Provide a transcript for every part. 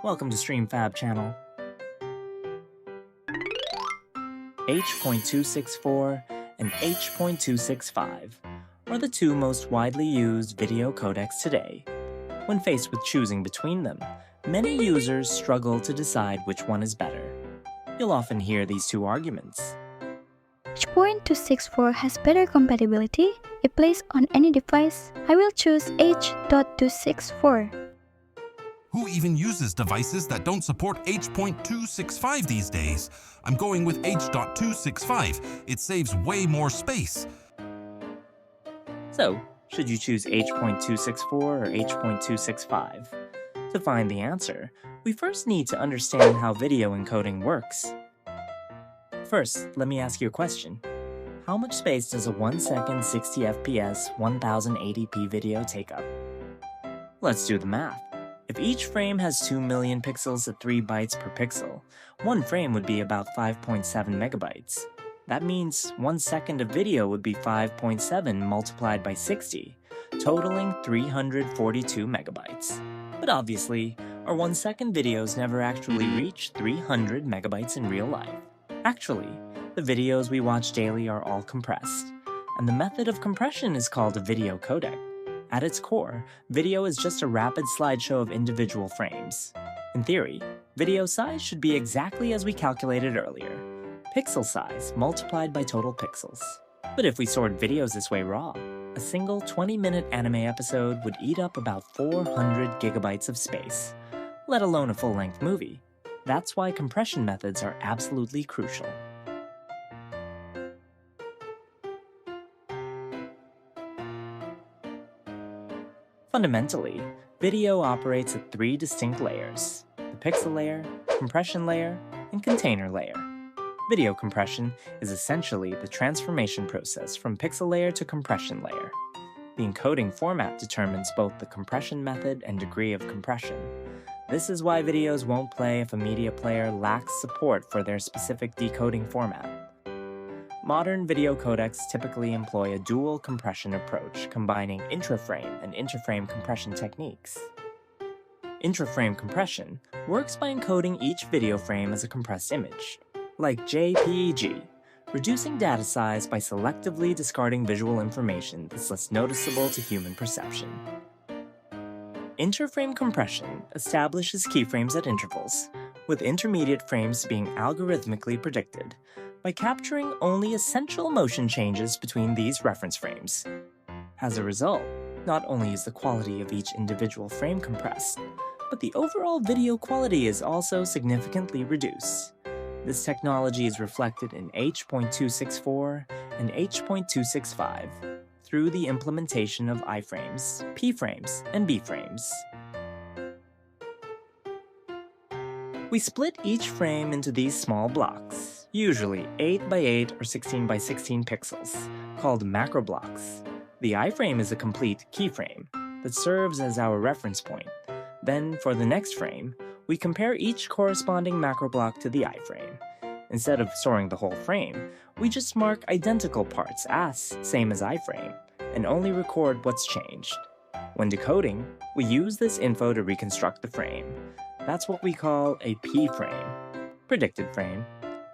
Welcome to StreamFab channel. H.264 and H.265 are the two most widely used video codecs today. When faced with choosing between them, many users struggle to decide which one is better. You'll often hear these two arguments. H.264 has better compatibility. If placed on any device, I will choose H.264. Who even uses devices that don't support H.265 these days? I'm going with H.265. It saves way more space. So, should you choose H.264 or H.265? To find the answer, we first need to understand how video encoding works. First, let me ask you a question. How much space does a 1-second 60 FPS 1080p video take up? Let's do the math. If each frame has 2 million pixels at 3 bytes per pixel, one frame would be about 5.7 megabytes. That means 1 second of video would be 5.7 multiplied by 60, totaling 342 megabytes. But obviously, our 1-second videos never actually reach 300 megabytes in real life. Actually, the videos we watch daily are all compressed, and the method of compression is called a video codec. At its core, video is just a rapid slideshow of individual frames. In theory, video size should be exactly as we calculated earlier, pixel size multiplied by total pixels. But if we stored videos this way raw, a single 20-minute anime episode would eat up about 400 gigabytes of space, let alone a full-length movie. That's why compression methods are absolutely crucial. Fundamentally, video operates at 3 distinct layers: the pixel layer, compression layer, and container layer. Video compression is essentially the transformation process from pixel layer to compression layer. The encoding format determines both the compression method and degree of compression. This is why videos won't play if a media player lacks support for their specific decoding format. Modern video codecs typically employ a dual compression approach, combining intraframe and interframe compression techniques. Intraframe compression works by encoding each video frame as a compressed image, like JPEG, reducing data size by selectively discarding visual information that's less noticeable to human perception. Interframe compression establishes keyframes at intervals, with intermediate frames being algorithmically predicted by capturing only essential motion changes between these reference frames. As a result, not only is the quality of each individual frame compressed, but the overall video quality is also significantly reduced. This technology is reflected in H.264 and H.265 through the implementation of iframes, p-frames, and b-frames. We split each frame into these small blocks, usually 8 by 8 or 16 by 16 pixels, called macro blocks. The iframe is a complete keyframe that serves as our reference point. Then, for the next frame, we compare each corresponding macro block to the iframe. Instead of storing the whole frame, we just mark identical parts as same as iframe, and only record what's changed. When decoding, we use this info to reconstruct the frame. That's what we call a p-frame, predicted frame.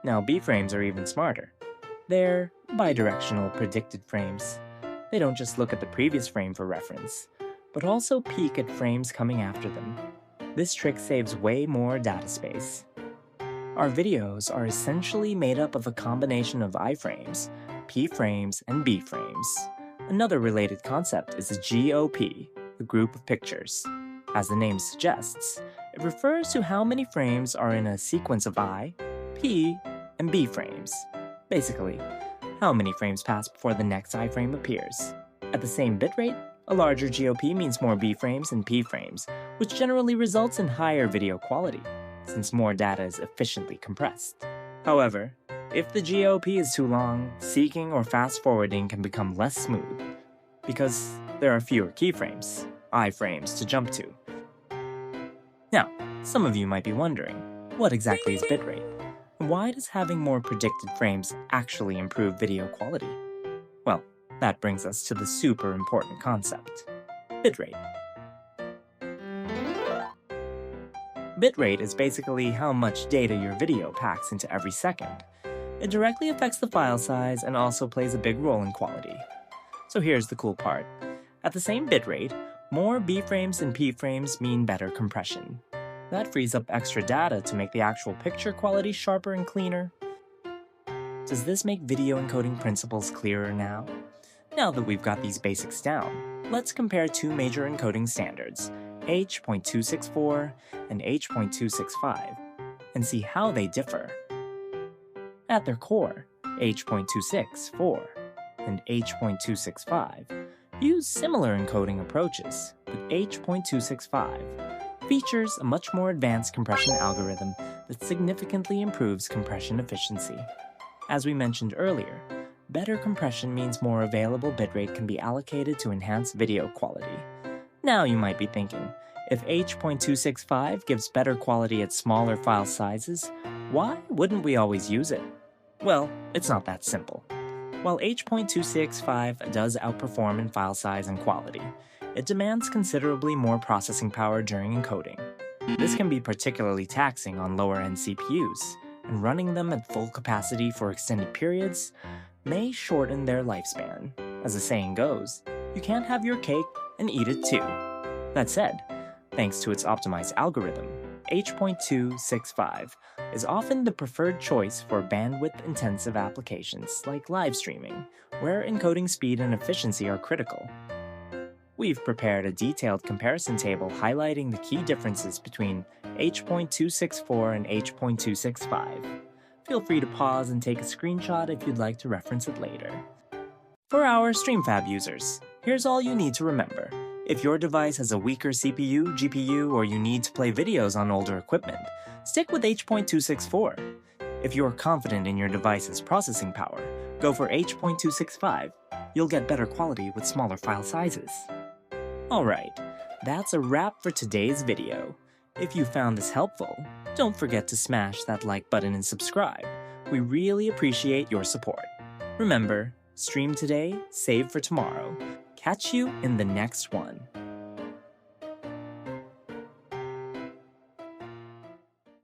Now b-frames are even smarter. They're bidirectional predicted frames. They don't just look at the previous frame for reference, but also peek at frames coming after them. This trick saves way more data space. Our videos are essentially made up of a combination of iframes, p-frames, and b-frames. Another related concept is a GOP, a group of pictures. As the name suggests, it refers to how many frames are in a sequence of I, P, and B frames. Basically, how many frames pass before the next iframe appears. At the same bitrate, a larger GOP means more B frames and P frames, which generally results in higher video quality, since more data is efficiently compressed. However, if the GOP is too long, seeking or fast-forwarding can become less smooth, because there are fewer keyframes, iframes, to jump to. Now, some of you might be wondering, what exactly is bitrate? Why does having more predicted frames actually improve video quality? Well, that brings us to the super important concept, bitrate. Bitrate is basically how much data your video packs into every second. It directly affects the file size and also plays a big role in quality. So here's the cool part. At the same bitrate, more B frames and P frames mean better compression. That frees up extra data to make the actual picture quality sharper and cleaner. Does this make video encoding principles clearer now? Now that we've got these basics down, let's compare two major encoding standards, H.264 and H.265, and see how they differ. At their core, H.264 and H.265 use similar encoding approaches, but H.265 features a much more advanced compression algorithm that significantly improves compression efficiency. As we mentioned earlier, better compression means more available bitrate can be allocated to enhance video quality. Now you might be thinking, if H.265 gives better quality at smaller file sizes, why wouldn't we always use it? Well, it's not that simple. While H.265 does outperform in file size and quality, it demands considerably more processing power during encoding. This can be particularly taxing on lower-end CPUs, and running them at full capacity for extended periods may shorten their lifespan. As the saying goes, you can't have your cake and eat it too. That said, thanks to its optimized algorithm, H.265 is often the preferred choice for bandwidth-intensive applications like live streaming, where encoding speed and efficiency are critical. We've prepared a detailed comparison table highlighting the key differences between H.264 and H.265. Feel free to pause and take a screenshot if you'd like to reference it later. For our StreamFab users, here's all you need to remember. If your device has a weaker CPU, GPU, or you need to play videos on older equipment, stick with H.264. If you're confident in your device's processing power, go for H.265. You'll get better quality with smaller file sizes. Alright, that's a wrap for today's video. If you found this helpful, don't forget to smash that like button and subscribe. We really appreciate your support. Remember, stream today, save for tomorrow. Catch you in the next one.